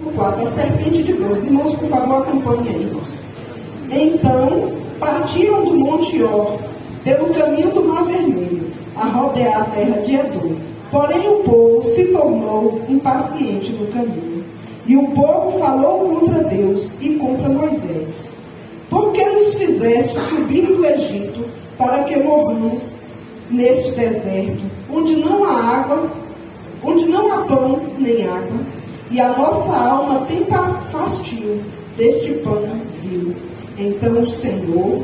4, a serpente de bronze. Irmãos, por favor, acompanhem aí, irmãos. Então, partiram do Monte Or, pelo caminho do Mar Vermelho, a rodear a terra de Edom. Porém, o povo se tornou impaciente no caminho. E o povo falou contra Deus e contra Moisés. Por que nos fizeste subir do Egito para que morramos neste deserto, onde não há água, onde não há pão nem água, e a nossa alma tem fastio deste pão vil? Então o Senhor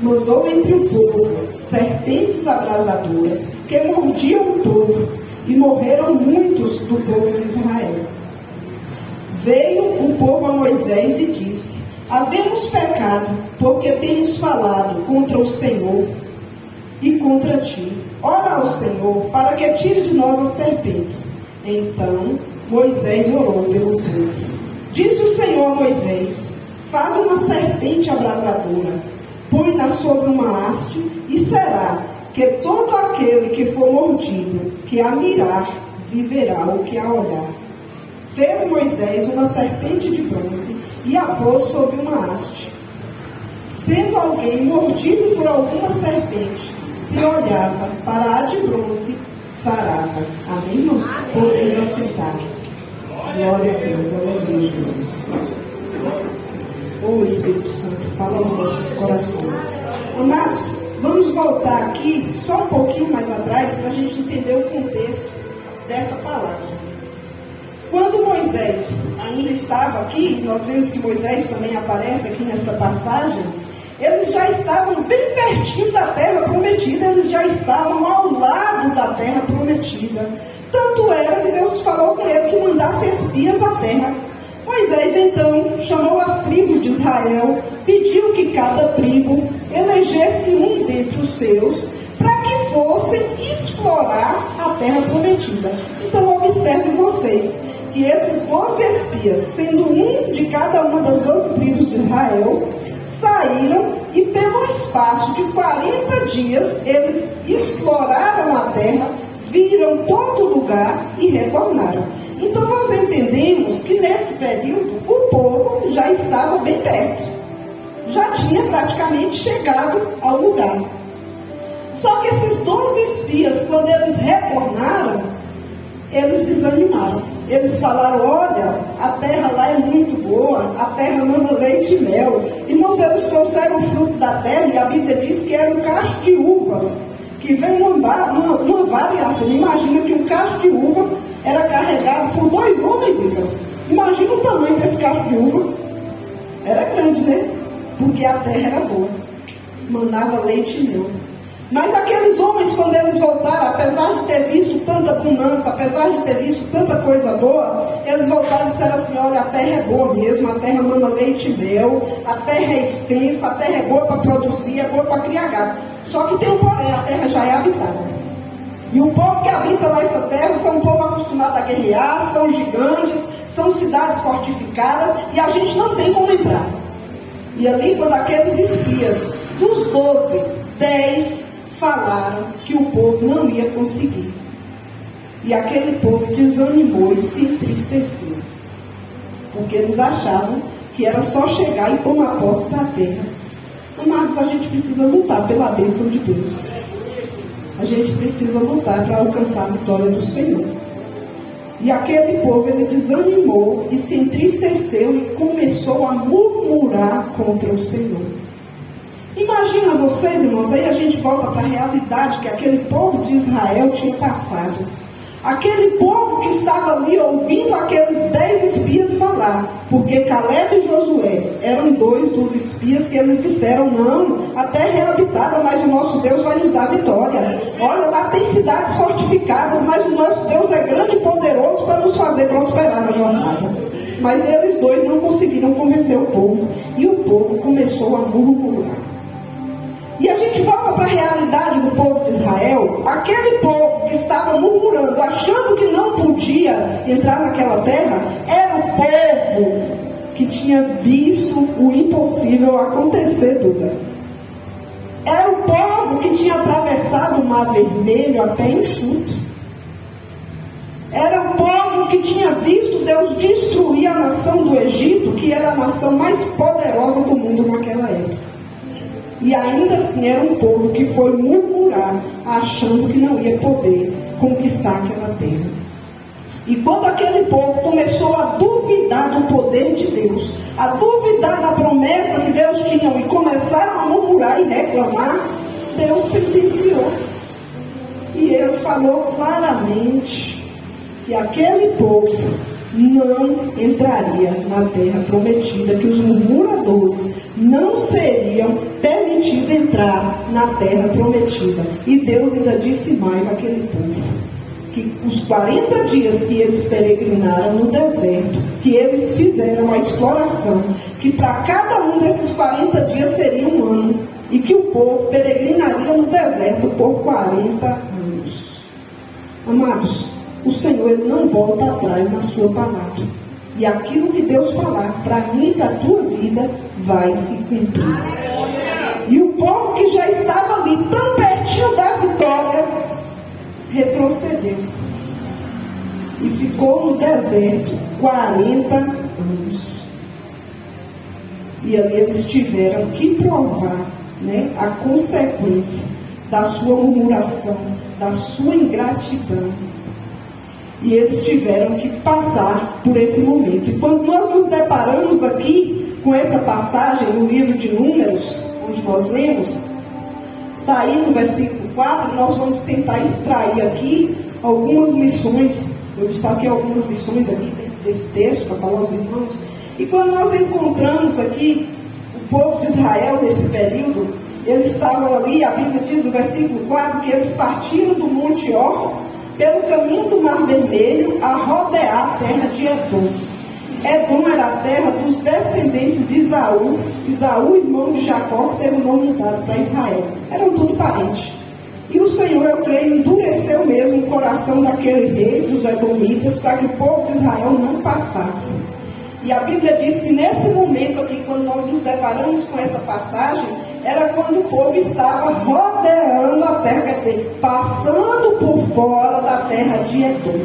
mandou entre o povo serpentes abrasadoras que mordiam o povo, e morreram muitos do povo de Israel. Veio o povo a Moisés e disse: havemos pecado, porque temos falado contra o Senhor e contra ti. Ora ao Senhor, para que tire de nós as serpentes. Então Moisés orou pelo povo. Disse o Senhor a Moisés: faz uma serpente abrasadora, põe-na sobre uma haste, e será que todo aquele que for mordido, que a mirar, viverá o que a olhar. Fez Moisés uma serpente de bronze e a pôs sobre uma haste. Sendo alguém mordido por alguma serpente, se olhava para a de bronze, sarava. Amém, irmãos? Podeis assentar. Glória a Deus, aleluia, Jesus. Ô Espírito Santo, fala aos nossos corações. Amados, vamos voltar aqui só um pouquinho mais atrás para a gente entender o contexto desta palavra. Quando Moisés ainda estava aqui, nós vemos que Moisés também aparece aqui nesta passagem, eles já estavam bem pertinho da terra prometida, eles já estavam ao lado da terra prometida. Tanto era que Deus falou com ele que mandasse espias à terra. Moisés então chamou as tribos de Israel, pediu que cada tribo elegesse um dentre os seus, para que fossem explorar a terra prometida. Então observem vocês, que esses 12 espias, sendo um de cada uma das 12 tribos de Israel, saíram e pelo espaço de 40 dias, eles exploraram a terra, viram todo lugar e retornaram. Então nós entendemos que nesse período o povo já estava bem perto, já tinha praticamente chegado ao lugar. Só que esses 12 espias, quando eles retornaram, eles desanimaram. Eles falaram: olha, a terra lá é muito boa, a terra manda leite e mel. Irmãos, eles trouxeram o fruto da terra e a Bíblia diz que era um cacho de uvas, que vem numa variação. Imagina que um cacho de uva era carregado por 2 homens, então. Imagina o tamanho desse cacho de uva. Era grande, né? Porque a terra era boa, mandava leite e mel. Mas aqueles homens, quando eles voltaram, apesar de ter visto tanta abundância, apesar de ter visto tanta coisa boa, eles voltaram e disseram assim: olha, a terra é boa mesmo, a terra manda leite e mel, a terra é extensa, a terra é boa para produzir, é boa para criar gado. Só que tem um porém, a terra já é habitada. E o povo que habita nessa terra são um povo acostumado a guerrear, são gigantes, são cidades fortificadas, e a gente não tem como entrar. E ali, quando aqueles espias, dos 12, 10 falaram que o povo não ia conseguir. E aquele povo desanimou e se entristeceu, porque eles achavam que era só chegar e tomar posse da terra. Amados, a gente precisa lutar pela bênção de Deus. A gente precisa lutar para alcançar a vitória do Senhor. E aquele povo, ele desanimou e se entristeceu e começou a murmurar contra o Senhor. Imagina vocês, irmãos, aí a gente volta para a realidade que aquele povo de Israel tinha passado. Aquele povo que estava ali ouvindo aqueles 10 espias falar, porque Caleb e Josué eram 2 dos espias que eles disseram: não, a terra é habitada, mas o nosso Deus vai nos dar vitória. Olha, lá tem cidades fortificadas, mas o nosso Deus é grande e poderoso para nos fazer prosperar na jornada. Mas eles 2 não conseguiram convencer o povo, e o povo começou a murmurar. E a gente volta para a realidade do povo de Israel. Aquele povo que estava murmurando, achando que não podia entrar naquela terra, era o povo que tinha visto o impossível acontecer, Duda. Era o povo que tinha atravessado o Mar Vermelho a pé enxuto. Era o povo Faraó, que tinha visto Deus destruir a nação do Egito, que era a nação mais poderosa do mundo naquela época. E ainda assim era um povo que foi murmurar, achando que não ia poder conquistar aquela terra. E quando aquele povo começou a duvidar do poder de Deus, a duvidar da promessa que Deus tinha, e começaram a murmurar e reclamar, Deus sentenciou. E ele falou claramente que aquele povo não entraria na terra prometida, que os murmuradores não seriam permitidos entrar na terra prometida. E Deus ainda disse mais àquele povo, que os 40 dias que eles peregrinaram no deserto, que eles fizeram a exploração, que para cada um desses 40 dias seria um ano, e que o povo peregrinaria no deserto por 40 anos. Amados, o Senhor ele não volta atrás na sua palavra. E aquilo que Deus falar para mim e para a tua vida vai se cumprir. E o povo que já estava ali tão pertinho da vitória retrocedeu e ficou no deserto 40 anos. E ali eles tiveram que provar, a consequência da sua murmuração, da sua ingratidão. E eles tiveram que passar por esse momento. E quando nós nos deparamos aqui com essa passagem no livro de Números, onde nós lemos, está aí no versículo 4, nós vamos tentar extrair aqui algumas lições. Eu destaquei algumas lições aqui desse texto para falar aos irmãos. E quando nós encontramos aqui o povo de Israel nesse período, eles estavam ali, a Bíblia diz no versículo 4, que eles partiram do Monte Or, pelo caminho do Mar Vermelho, a rodear a terra de Edom. Edom era a terra dos descendentes de Esaú. Esaú, irmão de Jacó, que teve o nome mudado para Israel. Eram tudo parentes. E o Senhor, eu creio, endureceu mesmo o coração daquele rei, dos edomitas, para que o povo de Israel não passasse. E a Bíblia diz que nesse momento aqui, quando nós nos deparamos com essa passagem, era quando o povo estava rodeando a terra, quer dizer, passando por fora da terra de Edom.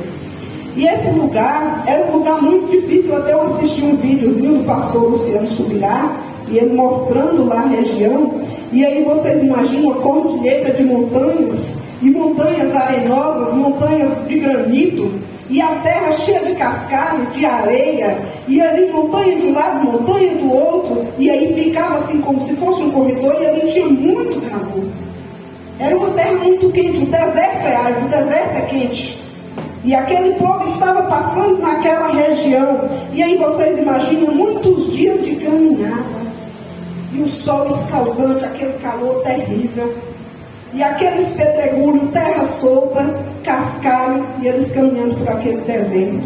E esse lugar era um lugar muito difícil. Até eu assisti um videozinho do pastor Luciano Subirá, e ele mostrando lá a região. E aí vocês imaginam uma cordilheira de montanhas, e montanhas arenosas, montanhas de granito, e a terra cheia de cascalho, de areia, e ali montanha de um lado, montanha do outro, e aí ficava assim como se fosse um corredor, e ali tinha muito calor. Era uma terra muito quente, o deserto é árido, o deserto é quente. E aquele povo estava passando naquela região, e aí vocês imaginam muitos dias de caminhada, e o sol escaldante, aquele calor terrível, e aqueles pedregulhos, terra solta, cascalho, e eles caminhando por aquele deserto.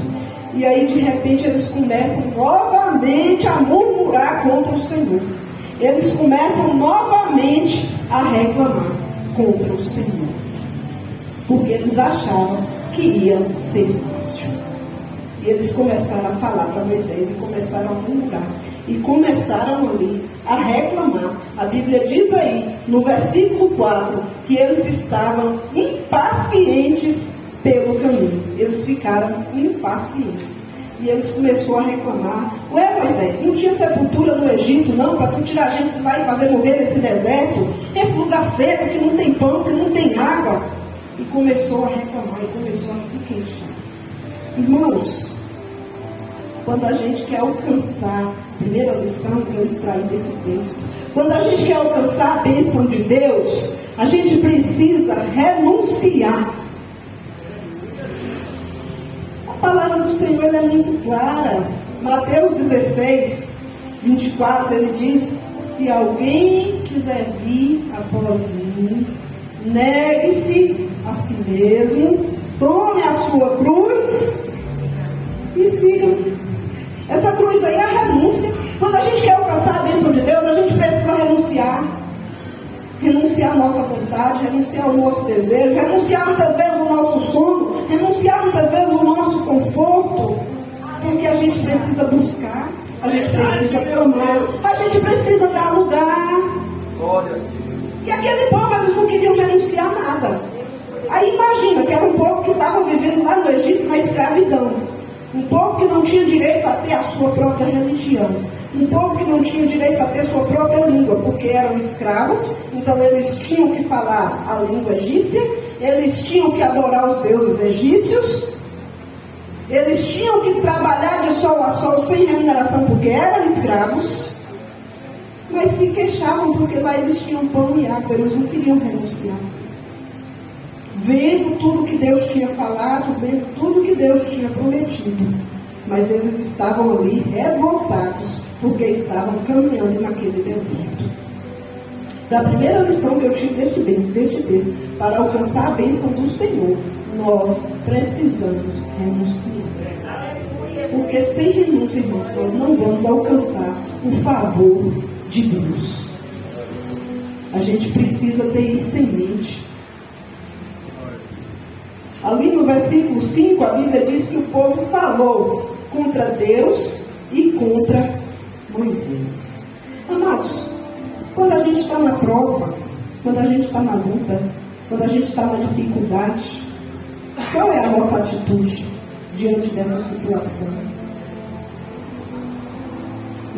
E aí de repente eles começam novamente a murmurar contra o Senhor. Eles começam novamente a reclamar contra o Senhor, porque eles achavam que ia ser fácil. E eles começaram a falar para Moisés, e começaram a murmurar, e começaram ali a reclamar. A Bíblia diz aí, no versículo 4, que eles estavam impacientes pelo caminho. Eles ficaram impacientes. E eles começaram a reclamar. Ué, Moisés, não tinha sepultura no Egito, não? Para tu tirar a gente de lá e fazer morrer nesse deserto? Esse lugar seco, que não tem pão, que não tem água. E começou a reclamar, e começou a se queixar. Irmãos, quando a gente quer alcançar, a primeira lição que eu extraí desse texto, quando a gente quer alcançar a bênção de Deus, a gente precisa renunciar. A palavra do Senhor é muito clara. Mateus 16, 24, ele diz: se alguém quiser vir após mim, negue-se a si mesmo, tome a sua cruz e siga. Essa cruz aí é a renúncia. Quando a gente quer alcançar a bênção de Deus, a gente precisa renunciar. Renunciar a nossa vontade, renunciar ao nosso desejo, renunciar muitas vezes ao nosso sono, renunciar muitas vezes ao nosso conforto, porque a gente precisa buscar, a gente precisa clamar, a gente precisa dar lugar. E aquele povo, eles não queriam renunciar a nada. Aí imagina que era um povo que estava vivendo lá no Egito na escravidão. Um povo que não tinha direito a ter a sua própria religião. Um povo que não tinha direito a ter sua própria língua, porque eram escravos, então eles tinham que falar a língua egípcia, eles tinham que adorar os deuses egípcios, eles tinham que trabalhar de sol a sol sem remuneração, porque eram escravos, mas se queixavam porque lá eles tinham pão e água, eles não queriam renunciar. Vendo tudo que Deus tinha falado, vendo tudo que Deus tinha prometido, mas eles estavam ali revoltados, porque estavam caminhando naquele deserto. Da primeira lição que eu tive deste texto, para alcançar a bênção do Senhor, nós precisamos renunciar. Porque sem renúncia, irmãos, nós não vamos alcançar o favor de Deus. A gente precisa ter isso em mente. Ali no versículo 5, a Bíblia diz que o povo falou contra Deus e contra Moisés. Amados, quando a gente está na prova, quando a gente está na luta, quando a gente está na dificuldade, qual é a nossa atitude diante dessa situação?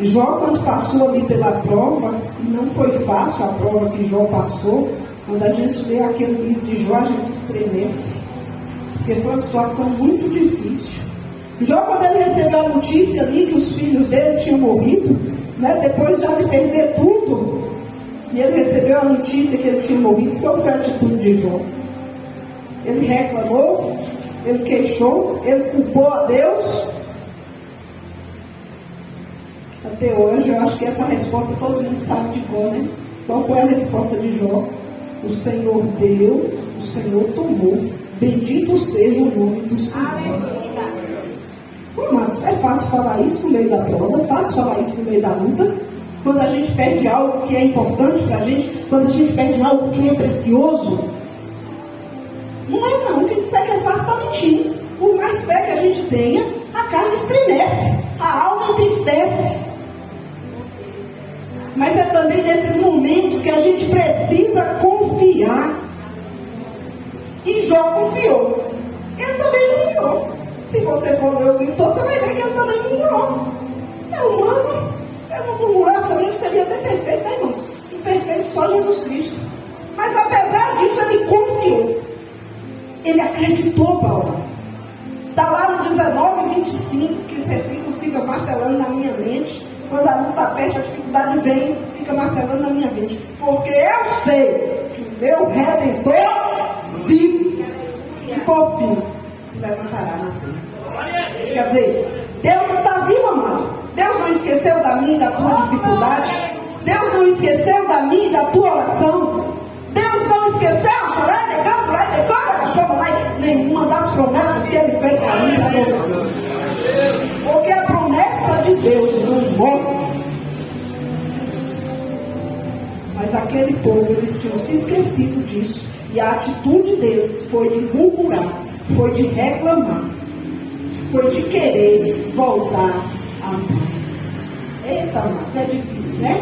Jó, quando passou ali pela prova, e não foi fácil a prova que Jó passou, quando a gente lê aquele livro de Jó, a gente estremece, porque foi uma situação muito difícil. Jó, quando ele recebeu a notícia ali que os filhos dele tinham morrido, depois já de perder tudo, e ele recebeu a notícia que ele tinha morrido, qual foi a atitude de Jó? Ele reclamou, ele queixou, ele culpou a Deus. Até hoje, eu acho que essa resposta todo mundo sabe de cor, né? Qual foi a resposta de Jó? O Senhor deu, o Senhor tomou. Bendito seja o nome do Senhor. Amados, é fácil falar isso no meio da prova, é fácil falar isso no meio da luta. Quando a gente perde algo que é importante para a gente, quando a gente perde algo que é precioso. Não é não, quem disser que é fácil está mentindo. Por mais fé que a gente tenha, a carne estremece, a alma entristece. Mas é também nesses momentos que a gente precisa confiar. E Jó confiou. Ele também murmurou. Se você for ler o livro todo, você vai ver que ele também murmurou. É humano. Se ele não murmurasse também, ele seria até perfeito, né, irmãos? Imperfeito só Jesus Cristo. Mas apesar disso, ele confiou. Ele acreditou, Paulo. Está lá no 19:25, que esse versículo fica martelando na minha mente. Quando a luta aperta, a dificuldade vem, fica martelando na minha mente. Porque eu sei que o meu Redentor vive. E por fim, se levantará na terra. Quer dizer, Deus está vivo, amado. Deus não esqueceu da minha e da tua dificuldade. Deus não esqueceu da minha e da tua oração. Deus não esqueceu, nenhuma das promessas que Ele fez para mim e para você. Porque a promessa de Deus não morre. Mas aquele povo, eles tinham se esquecido disso. E a atitude deles foi de murmurar, foi de reclamar, foi de querer voltar a paz. Eita, mas é difícil, né?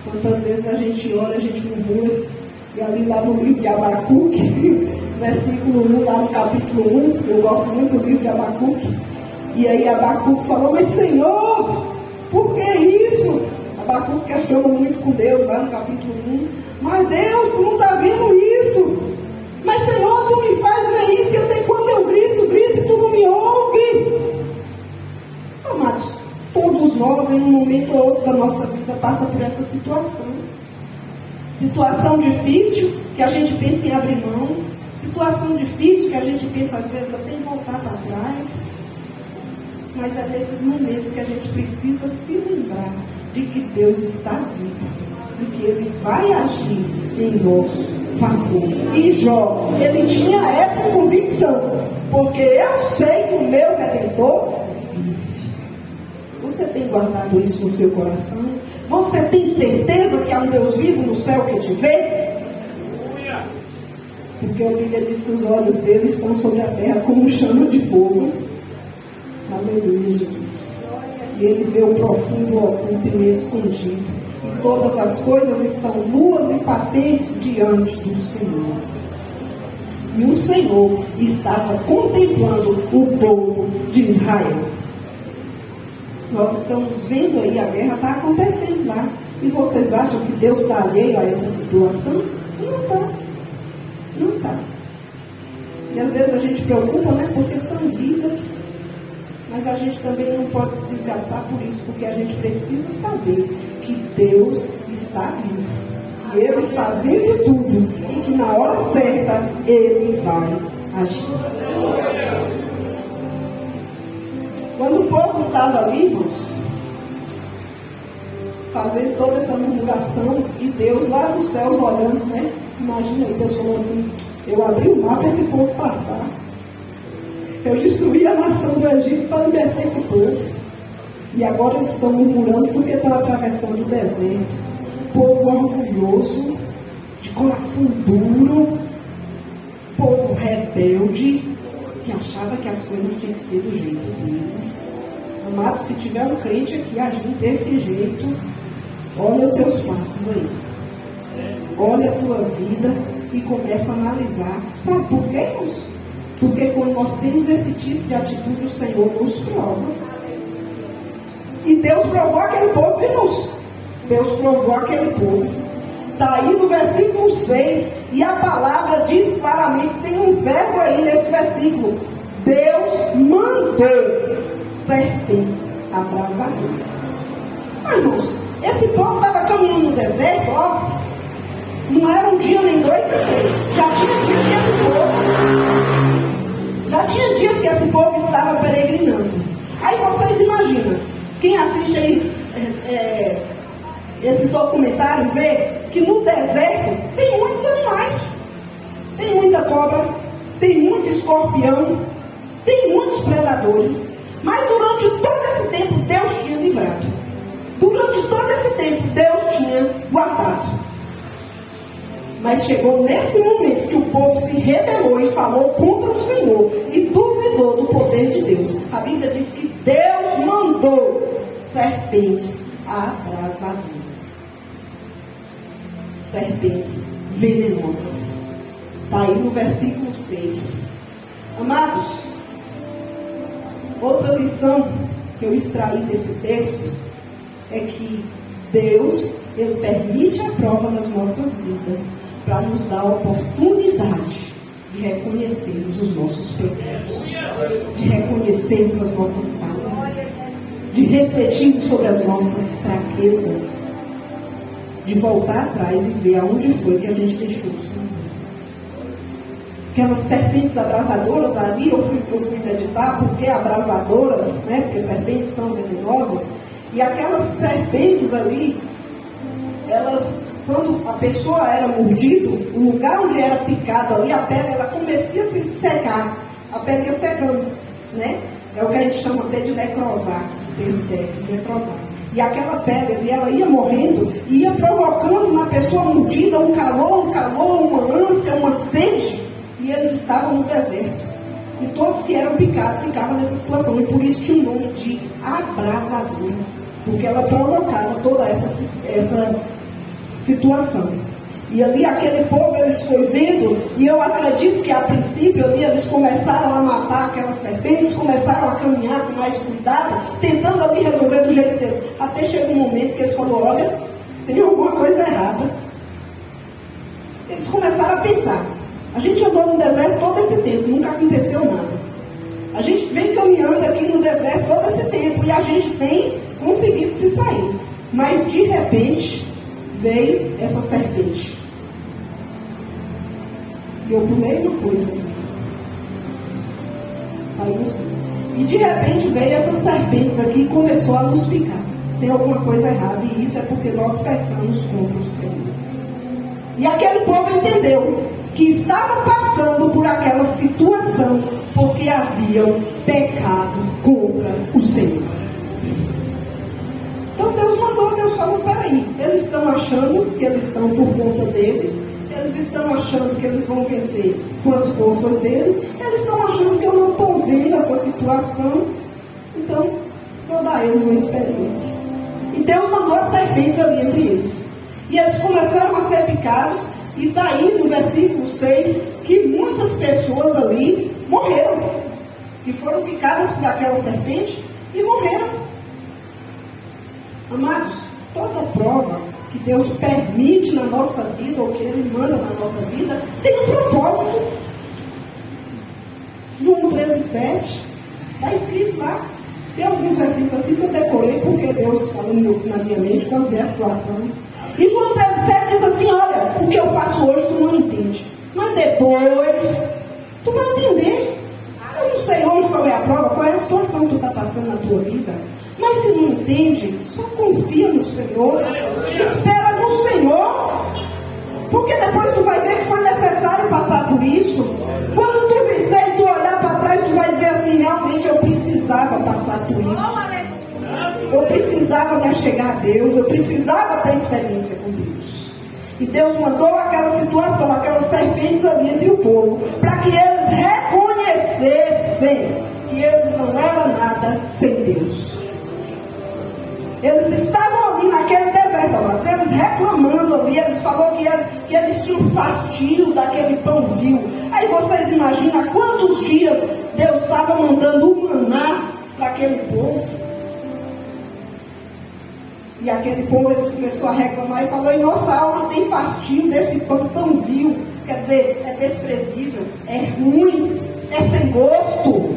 Quantas vezes a gente ora, a gente murmura. E ali lá no livro de Abacuque, versículo 1, lá no capítulo 1, eu gosto muito do livro de Abacuque. E aí Abacuque falou, mas Senhor, por que isso? Abacuque questionou muito com Deus lá no capítulo 1. Mas Deus, tu não está vendo isso? Mas Senhor, tu me faz ver isso e até quando eu grito e tu não me ouve. Amados, todos nós em um momento ou outro da nossa vida passa por essa situação. Situação difícil que a gente pensa em abrir mão. Situação difícil que a gente pensa às vezes até em voltar para trás. Mas é nesses momentos que a gente precisa se lembrar de que Deus está vivo. E que Ele vai agir em nosso favor. E Jó, ele tinha essa convicção. Porque eu sei que o meu Redentor vive. Você tem guardado isso no seu coração? Você tem certeza que há um Deus vivo no céu que te vê? Porque a Bíblia diz que os olhos dele estão sobre a terra como chama de fogo. Aleluia, Jesus. E ele vê o profundo, o oculto e o escondido. E todas as coisas estão nuas e patentes diante do Senhor. e o Senhor estava contemplando o povo de Israel. Nós estamos vendo aí, a guerra está acontecendo lá. E vocês acham que Deus está alheio a essa situação? Não está. Não está. E às vezes a gente preocupa, né? Porque são vidas. Mas a gente também não pode se desgastar por isso, porque a gente precisa saber que Deus está vivo. Que Ele está vendo tudo. E que na hora certa Ele vai agir. Quando o povo estava ali, irmãos, fazendo toda essa murmuração, e Deus lá dos céus olhando, né? Imagina aí, Deus falou assim: eu abri o mar para esse povo passar. Eu destruí a nação do Egito para libertar esse povo. E agora eles estão murmurando porque estão atravessando o deserto. Povo orgulhoso, de coração duro, povo rebelde, que achava que as coisas tinham que ser do jeito deles. Amado, se tiver um crente aqui agindo desse jeito, olha os teus passos aí. Olha a tua vida e começa a analisar. Sabe por quê, irmãos? Porque quando nós temos esse tipo de atitude, o Senhor nos prova. E Deus provou aquele povo, irmãos. Deus provou aquele povo. Está aí no versículo 6. E a palavra diz claramente, tem um verbo aí nesse versículo: Deus mandou serpentes abrasadoras. Mas, irmãos, esse povo estava caminhando no deserto, ó. Não era um dia, nem dois, nem três. Já tinha dias que esse povo estava peregrinando. Aí vocês imaginam, quem assiste aí esses documentários vê que no deserto tem muitos animais. Tem muita cobra, tem muito escorpião, tem muitos predadores. Mas durante todo esse tempo Deus tinha livrado. Durante todo esse tempo Deus tinha guardado. Mas chegou nesse momento que o povo se rebelou e falou contra o Senhor e duvidou do poder de Deus. A Bíblia diz que Deus mandou serpentes abrasadoras. Serpentes venenosas. Está aí no versículo 6. Amados, outra lição que eu extraí desse texto é que Deus, Ele permite a prova nas nossas vidas para nos dar a oportunidade de reconhecermos os nossos pecados, de reconhecermos as nossas falhas, de refletirmos sobre as nossas fraquezas, de voltar atrás e ver aonde foi que a gente deixou o Senhor. Aquelas serpentes abrasadoras ali, eu fui meditar, porque abrasadoras, né? Porque serpentes são venenosas, e aquelas serpentes ali, elas, quando a pessoa era mordida, o lugar onde era picado ali, a pele, ela comecia a se secar, a pele ia secando, né? É o que a gente chama até de necrosar, termo técnico, necrosar. E aquela pele ali, ela ia morrendo, e ia provocando na pessoa mordida um calor, uma ânsia, uma sede, e eles estavam no deserto. E todos que eram picados ficavam nessa situação, e por isso tinha o nome de abrasador, porque ela provocava toda essa situação. E ali aquele povo, eles foi vendo, e eu acredito que a princípio ali eles começaram a matar aquelas serpentes, começaram a caminhar com mais cuidado, tentando ali resolver do jeito deles. Até chega um momento que eles falaram: olha, tem alguma coisa errada. Eles começaram a pensar: a gente andou no deserto todo esse tempo, nunca aconteceu nada. A gente vem caminhando aqui no deserto todo esse tempo, e a gente tem conseguido se sair. Mas de repente veio essa serpente. E eu pulei uma coisa. Caiu assim. E de repente veio essas serpentes aqui e começou a nos picar. Tem alguma coisa errada, e isso é porque nós pecamos contra o Senhor. E aquele povo entendeu que estava passando por aquela situação porque haviam pecado contra o Senhor. Então Deus mandou, Deus falou: peraí, eles estão achando que eles estão por conta deles, eles estão achando que eles vão vencer com as forças deles, eles estão achando que eu não estou vendo essa situação, então vou dar a eles uma experiência. E Deus mandou as serpentes ali entre eles, e eles começaram a ser picados, e está aí no versículo 6, que muitos quantas pessoas ali morreram, que foram picadas por aquela serpente e morreram. Amados, toda prova que Deus permite na nossa vida, ou que Ele manda na nossa vida, tem um propósito. João 13:7, está escrito lá. Tem alguns versículos assim que eu decorei, porque Deus falou na minha mente quando der a situação. E João 13:7 diz assim: olha, o que eu faço hoje tu não entende, mas depois tu vai entender. Eu não sei hoje qual é a prova, qual é a situação que tu está passando na tua vida, mas se não entende, só confia no Senhor, espera no Senhor, porque depois tu vai ver que foi necessário passar por isso. Quando tu vencer e tu olhar para trás, tu vai dizer assim: realmente eu precisava passar por isso, eu precisava me achegar a Deus, eu precisava ter experiência com Deus. E Deus mandou aquela situação, aquelas serpentes ali entre o povo, para que eles reconhecessem que eles não eram nada sem Deus. Eles estavam ali naquele deserto, amados, eles reclamando ali, eles falaram que eles tinham fastio daquele pão vil. Aí vocês imaginam quantos dias Deus estava mandando o maná para aquele povo. E aquele povo, eles começaram a reclamar e falou: e nossa alma tem fastio desse pão tão vil. Quer dizer, é desprezível, é ruim, é sem gosto.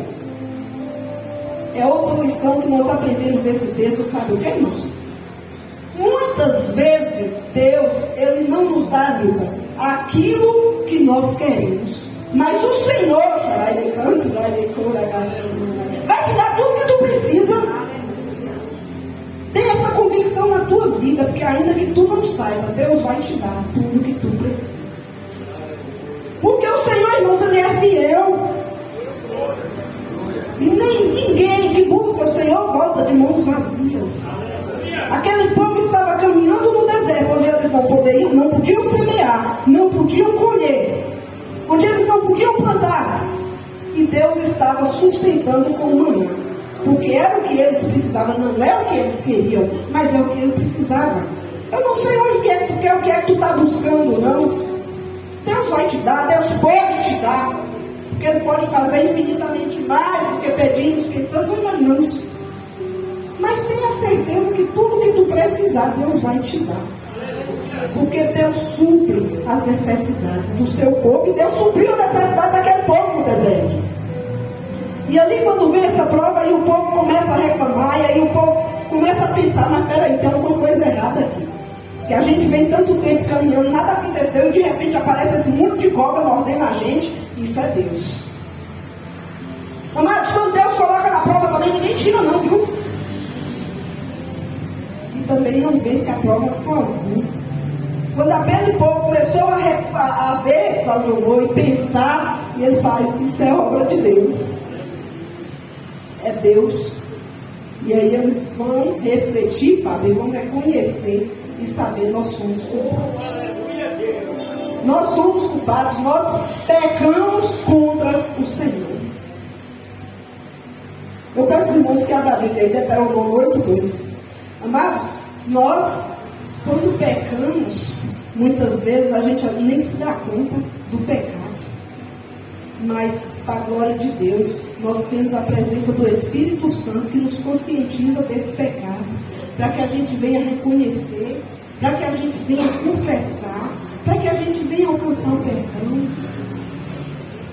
É outra lição que nós aprendemos desse texto, sabe o que, irmãos? Muitas vezes Deus, Ele não nos dá, amiga, aquilo que nós queremos, mas o Senhor vai te dar tudo que tu precisa. Tenha essa convicção na tua vida, porque ainda que tu não saiba, Deus vai te dar tudo que tu precisa. Porque o Senhor, irmãos, Ele é fiel. E nem ninguém que busca o Senhor volta de mãos vazias. Aquele povo estava caminhando no deserto, onde eles não podiam semear, não podiam colher, onde eles não podiam plantar. E Deus estava sustentando com o maná, porque era o que eles precisavam, não é o que eles queriam, mas é o que ele precisava. Eu não sei hoje o que é que tu quer, o que é que tu está buscando, não. Deus vai te dar, Deus pode te dar, porque Ele pode fazer infinitamente mais do que pedimos, pensamos ou imaginamos. Mas tenha certeza que tudo que tu precisar, Deus vai te dar. Porque Deus supre as necessidades do seu povo, e Deus supriu a necessidade daquele povo no deserto. E ali quando vem essa prova, aí o povo começa a reclamar, e aí o povo começa a pensar: mas peraí, tem alguma coisa errada aqui. Que a gente vem tanto tempo caminhando, nada aconteceu, e de repente aparece esse mundo de cobra mordendo a gente. Isso é Deus. Amados, quando Deus coloca na prova também, ninguém tira não, viu? E também não vence a prova sozinho. Quando aquele povo começou a ver Cláudio Moura e pensar, e eles falam: isso é obra de Deus. É Deus. E aí eles vão refletir, Fábio, e vão reconhecer e saber: nós somos culpados. Nós somos culpados, nós pecamos contra o Senhor. Eu peço, irmãos, que abra a Bíblia aí, Deuteronômio 8:2. Amados, nós, quando pecamos, muitas vezes a gente nem se dá conta do pecado. Mas, para a glória de Deus, nós temos a presença do Espírito Santo que nos conscientiza desse pecado, para que a gente venha reconhecer, para que a gente venha confessar, para que a gente venha alcançar o perdão.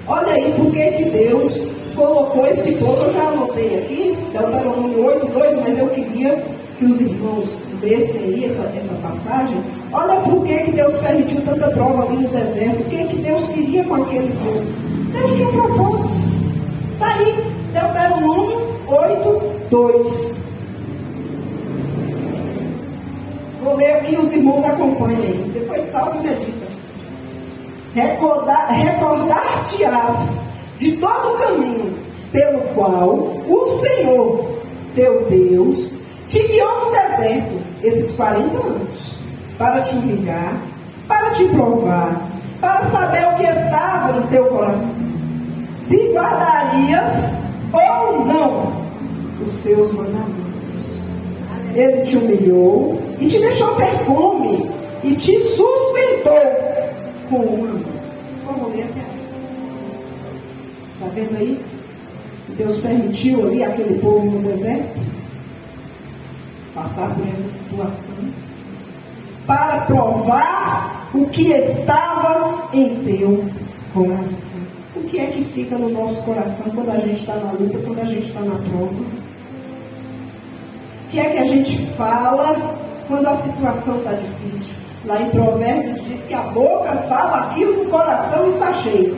Olha aí porque que Deus colocou esse povo. Eu já anotei aqui, Deuteronômio 8:2, mas eu queria que os irmãos lessem aí essa passagem. Olha por que Deus permitiu tanta prova ali no deserto. O que Deus queria com aquele povo? Deus tinha um propósito. Está aí, Deuteronômio 8:2. Vou ler aqui, os irmãos acompanhem aí. Depois salve e medita. Recordar-te-ás de todo o caminho pelo qual o Senhor, teu Deus, te guiou no deserto esses 40 anos, para te humilhar, para te provar, para saber o que estava no teu coração, se guardarias ou não os seus mandamentos. Ele te humilhou e te deixou ter fome e te sustentou com uma mão. Só vou ler até aí. vendo aí? Deus permitiu ali aquele povo no deserto passar por essa situação para provar o que estava em teu coração. O que é que fica no nosso coração quando a gente está na luta, quando a gente está na prova? O que é que a gente fala quando a situação está difícil? Lá em Provérbios diz que a boca fala aquilo que o coração está cheio.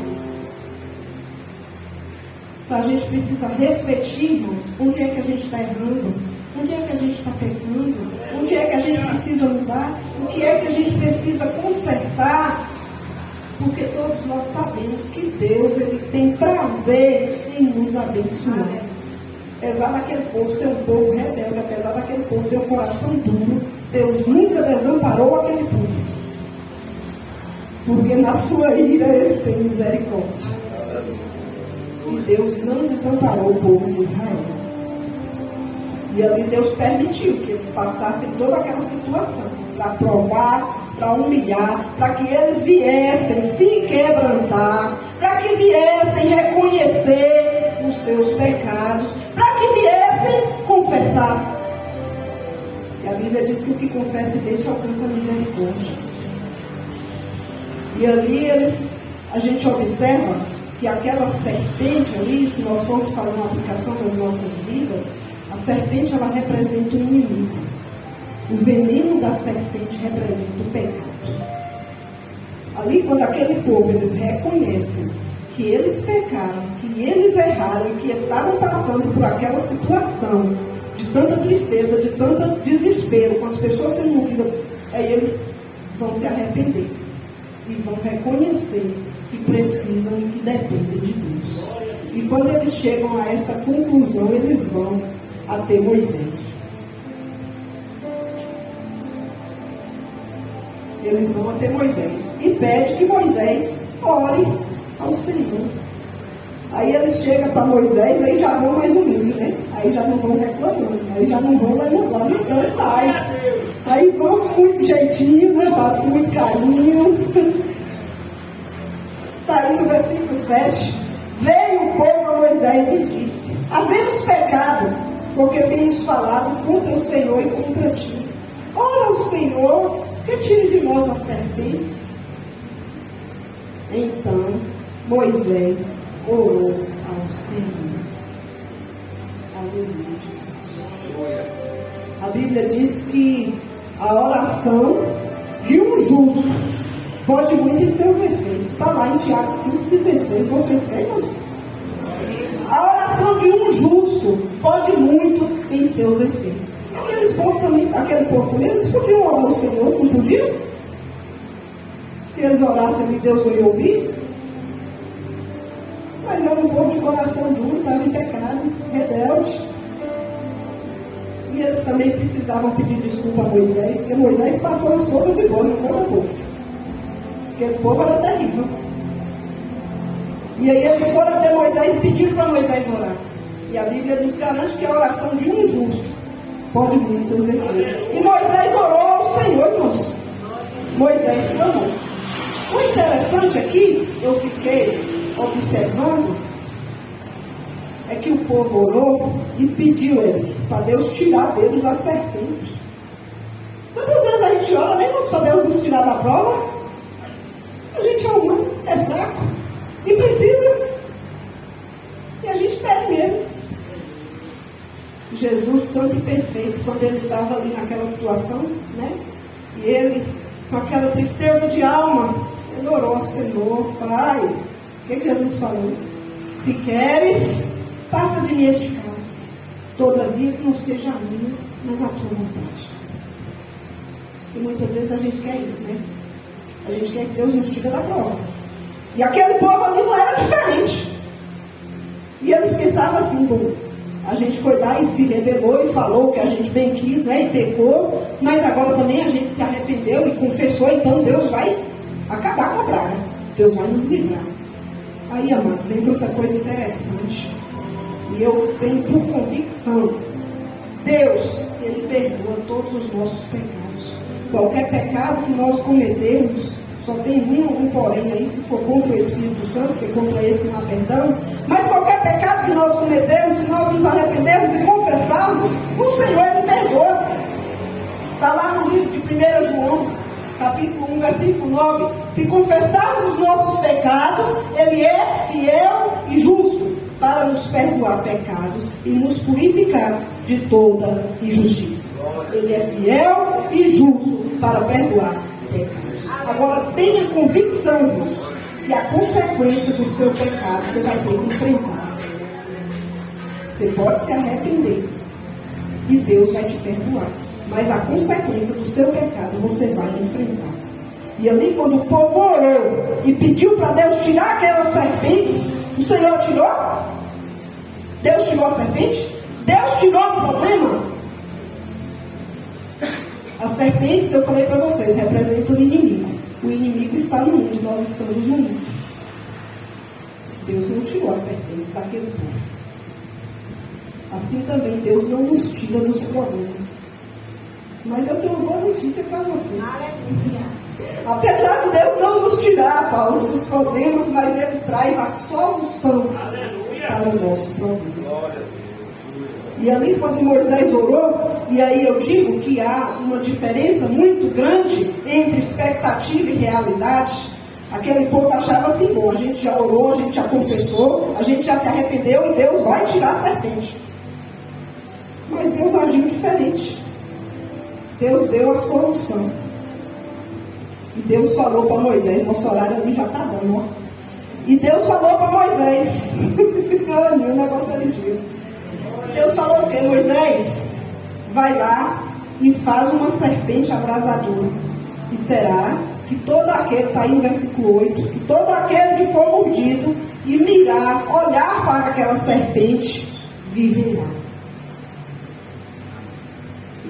Então a gente precisa refletir, irmãos, onde é que a gente está errando, onde é que a gente está pecando, onde é que a gente precisa mudar, o que é que a gente precisa consertar, porque todos nós sabemos que Deus, Ele tem prazer em nos abençoar. Apesar daquele povo ser um povo rebelde, apesar daquele povo ter um coração duro, Deus nunca desamparou aquele povo, porque na sua ira Ele tem misericórdia. E Deus não desamparou o povo de Israel. E ali Deus permitiu que eles passassem toda aquela situação para provar, para humilhar, para que eles viessem se quebrantar, para que viessem reconhecer os seus pecados, para que viessem confessar. E a Bíblia diz que o que confessa e deixa alcança a misericórdia. E ali a gente observa que aquela serpente ali, se nós formos fazer uma aplicação nas nossas vidas, a serpente ela representa o inimigo. O veneno da serpente representa o pecado. Ali, quando aquele povo, eles reconhecem que eles pecaram, que eles erraram, que estavam passando por aquela situação de tanta tristeza, de tanto desespero, com as pessoas sendo movidas, aí eles vão se arrepender e vão reconhecer que precisam e que dependem de Deus. E quando eles chegam a essa conclusão, eles vão até Moisés. Eles vão até Moisés e pedem que Moisés ore ao Senhor. Aí eles chegam para Moisés, aí já vão mais humildes, né? Aí já não vão reclamando, aí já não vão lamentando mais. Aí vão com muito jeitinho, né? Com muito carinho. Está aí no versículo 7. Veio o povo a Moisés e disse: havemos pecado, porque temos falado contra o Senhor e contra ti. Ora, o Senhor que tire de nós as serpentes. Então Moisés orou ao Senhor. Aleluia, Jesus. A Bíblia diz que a oração de um justo pode muito em seus efeitos. Está lá em Tiago 5,16. Vocês creem, irmãos? A oração de um justo pode muito em seus efeitos. Aquele povo também, eles podiam orar ao Senhor, não podiam? Se eles orassem ali, Deus não ia ouvir? Mas era um povo de coração duro, estava em pecado, rebelde. E eles também precisavam pedir desculpa a Moisés, porque Moisés passou as poucas e boas, não foi o povo. Porque o povo era terrível. E aí eles foram até Moisés e pediram para Moisés orar. E a Bíblia nos garante que a oração de um justo pode muito seus efeitos. E Moisés orou ao Senhor, irmãos. Moisés clamou. O interessante aqui, eu fiquei observando, é que o povo orou e pediu ele para Deus tirar deles as serpentes. Quantas vezes a gente ora, nem para Deus nos tirar da prova? A gente é humano, é fraco e precisa. E a gente pede mesmo. Jesus, santo e perfeito, quando ele estava ali naquela situação, né? E ele, com aquela tristeza de alma, ele orou ao Senhor: Pai, o que Jesus falou? Se queres, passa de mim este cálice, todavia que não seja a minha, mas a tua vontade. E muitas vezes a gente quer isso, né? A gente quer que Deus nos tire da prova. E aquele povo ali não era diferente. E eles pensavam assim: bom, a gente foi lá e se rebelou e falou o que a gente bem quis, né? E pecou, mas agora também a gente se arrependeu e confessou, então Deus vai acabar com a praga. Deus vai nos livrar. Aí, amados, entra outra coisa interessante. E eu tenho por convicção: Deus, Ele perdoa todos os nossos pecados. Qualquer pecado que nós cometemos, Só tem um porém aí, se for contra o Espírito Santo, porque contra esse não há perdão. Mas qualquer pecado que nós cometemos, se nós nos arrependermos e confessarmos, o Senhor Ele perdoa. Está lá no livro de 1 João, capítulo 1, versículo 9. Se confessarmos os nossos pecados, Ele é fiel e justo para nos perdoar pecados e nos purificar de toda injustiça. Ele é fiel e justo para perdoar pecados. Agora tenha convicção, irmãos, que a consequência do seu pecado você vai ter que enfrentar. Você pode se arrepender e Deus vai te perdoar, mas a consequência do seu pecado você vai enfrentar. E ali quando o povo orou e pediu para Deus tirar aquelas serpentes, o Senhor tirou? Deus tirou a serpente? Deus tirou o problema? As serpentes, eu falei para vocês, representam o inimigo. O inimigo está no mundo, nós estamos no mundo. Deus não tirou as serpentes daquele povo. Assim também Deus não nos tira dos problemas. Mas eu tenho uma boa notícia para você. Apesar de Deus não nos tirar, Paulo, dos problemas, mas Ele traz a solução para o nosso problema. E ali quando Moisés orou, e aí eu digo que há uma diferença muito grande entre expectativa e realidade. Aquele povo achava assim, bom, a gente já orou, a gente já confessou, a gente já se arrependeu e Deus vai tirar a serpente. Mas Deus agiu diferente. Deus deu a solução. E Deus falou para Moisés, nosso horário ali já está dando, ó. E Deus falou para Moisés, olha, o negócio é ligeiro. Deus falou o que? Moisés, vai lá e faz uma serpente abrasadora. E será que todo aquele, está aí no versículo 8, que todo aquele que for mordido e mirar, olhar para aquela serpente, viverá.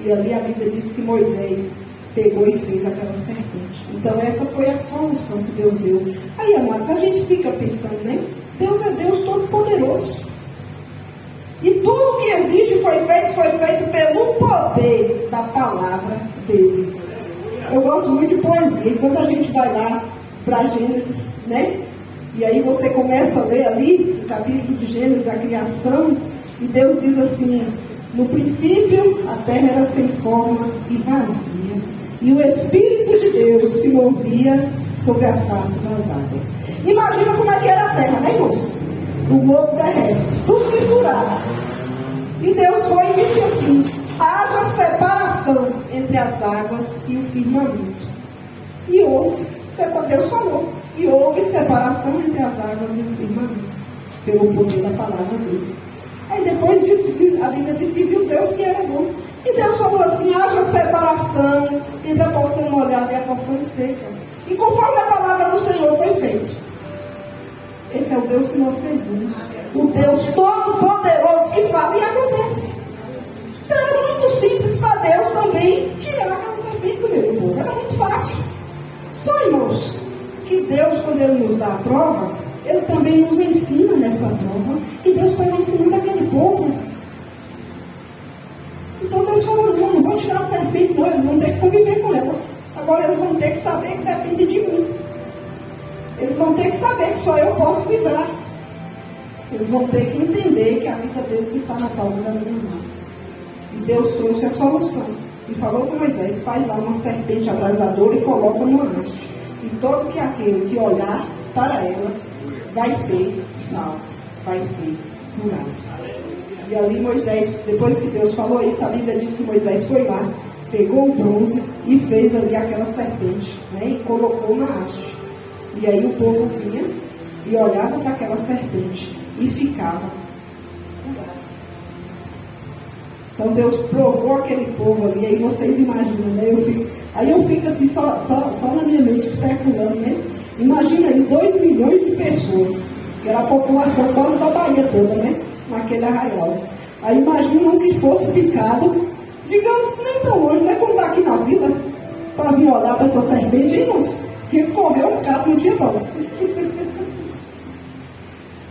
E ali a Bíblia diz que Moisés pegou e fez aquela serpente. Então essa foi a solução que Deus deu. Aí, amados, a gente fica pensando, né? Deus é Deus todo-poderoso. E tudo que existe foi feito pelo poder da palavra dele. Eu gosto muito de poesia. E quando a gente vai lá para Gênesis, né? E aí você começa a ler ali, no capítulo de Gênesis, a criação. E Deus diz assim, no princípio a terra era sem forma e vazia. E o Espírito de Deus se movia sobre a face das águas. Imagina como é que era a terra, né, irmãos? O globo terrestre, tudo misturado. E Deus foi e disse assim, haja separação entre as águas e o firmamento. E houve, Deus falou, e houve separação entre as águas e o firmamento, pelo poder da palavra dele. Aí depois disso, a Bíblia diz que viu Deus que era bom. E Deus falou assim, haja separação entre a porção molhada e a porção seca. E conforme a palavra do Senhor foi feito. Esse é o Deus que nós servimos. O Deus todo-poderoso que fala e acontece. Então era muito simples para Deus também tirar aquela serpente do meio do povo. Era muito fácil. Só, irmãos, que Deus, quando Ele nos dá a prova, Ele também nos ensina nessa prova. E Deus estava ensinando aquele povo. Então Deus falou, não vou tirar a serpente, não. Eles vão ter que conviver com elas. Agora eles vão ter que saber que depende de mim. Eles vão ter que saber que só eu posso livrar. Eles vão ter que entender que a vida deles está na palma da minha mão. E Deus trouxe a solução. E falou com Moisés, faz lá uma serpente abrasadora e coloca numa haste. E todo que aquele que olhar para ela vai ser salvo, vai ser curado. E ali Moisés, depois que Deus falou isso, a Bíblia diz que Moisés foi lá, pegou o bronze e fez ali aquela serpente, né, e colocou na haste. E aí o povo vinha e olhava para aquela serpente e ficava curado. Então Deus provou aquele povo ali, aí vocês imaginam, né? Aí eu fico assim, só na minha mente especulando, né? Imagina aí 2 milhões de pessoas, que era a população quase da Bahia toda, né? Naquele arraial. Aí imagina um que fosse picado, digamos que nem tão longe, né? Como está aqui na vida, para vir olhar para essa serpente, irmãos. Tinha que correr um bocado, não tinha não.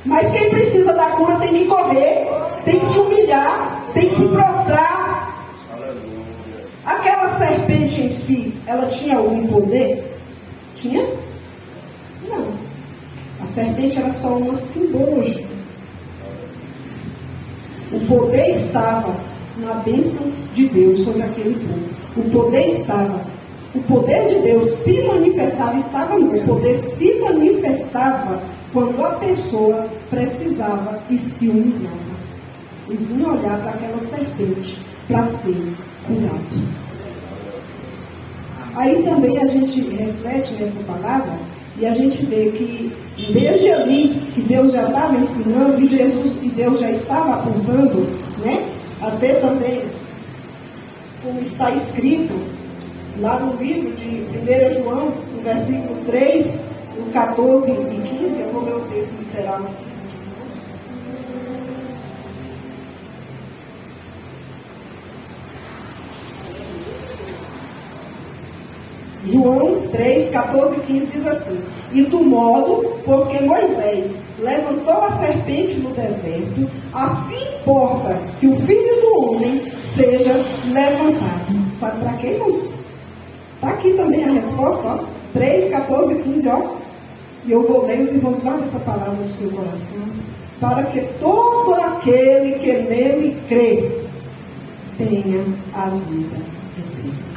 Mas quem precisa da cura tem que correr, tem que se humilhar, tem que se prostrar. Aquela serpente em si, ela tinha algum poder? Tinha? Não. A serpente era só uma simbologia. O poder estava na bênção de Deus sobre aquele povo. O poder estava. O poder de Deus se manifestava, o poder se manifestava quando a pessoa precisava e se humilhava. E vinha olhar para aquela serpente para ser curado. Aí também a gente reflete nessa palavra e a gente vê que desde ali que Deus já estava ensinando e Deus já estava apontando, né? Até também, como está escrito lá no livro de 1 João, no versículo 3, no 14 e 15, eu vou ler o texto literal aqui. João 3, 14 e 15 diz assim: e do modo porque Moisés levantou a serpente no deserto, assim importa que o Filho do Homem seja levantado. Sabe para quê, irmãos? Está aqui também a resposta, ó. 3, 14 e 15, ó. E eu vou ler, os irmãos, guardem essa palavra no seu coração. Para que todo aquele que nele crê tenha a vida eterna.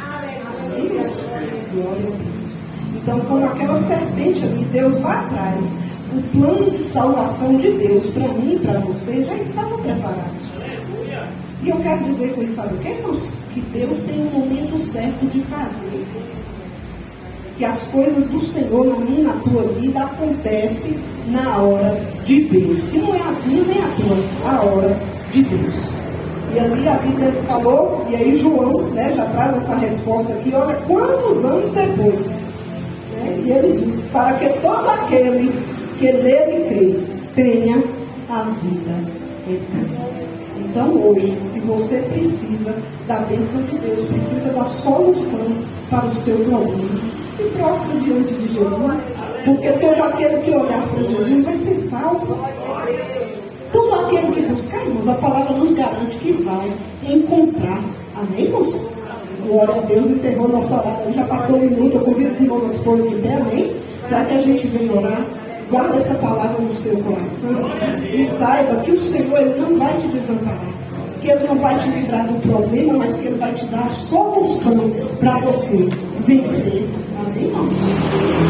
Glória a Deus. Então, como aquela serpente ali, Deus lá atrás, o plano de salvação de Deus para mim e para você já estava preparado. E eu quero dizer com isso, sabe o que, irmãos? Que Deus tem um momento certo de fazer. Que as coisas do Senhor na minha e na tua vida acontecem na hora de Deus. E não é a minha nem a tua, a hora de Deus. E ali a Bíblia falou, e aí João, né, já traz essa resposta aqui, olha quantos anos depois. Né, e ele diz, para que todo aquele que nele crê tenha a vida eterna. Então hoje, se você precisa da bênção de Deus, precisa da solução para o seu problema, se prostra diante de Jesus, porque todo aquele que olhar para Jesus vai ser salvo. Todo aquele que buscar, irmãos, a palavra nos garante que vai encontrar. Amém, irmãos? Glória a Deus, encerrou nossa hora. Já passou um minuto, eu convido os irmãos a se pôr de pé, amém? Para que a gente venha orar. Guarda essa palavra no seu coração e saiba que o Senhor, Ele não vai te desamparar. Que Ele não vai te livrar do problema, mas que Ele vai te dar a solução para você vencer. Amém, irmãos?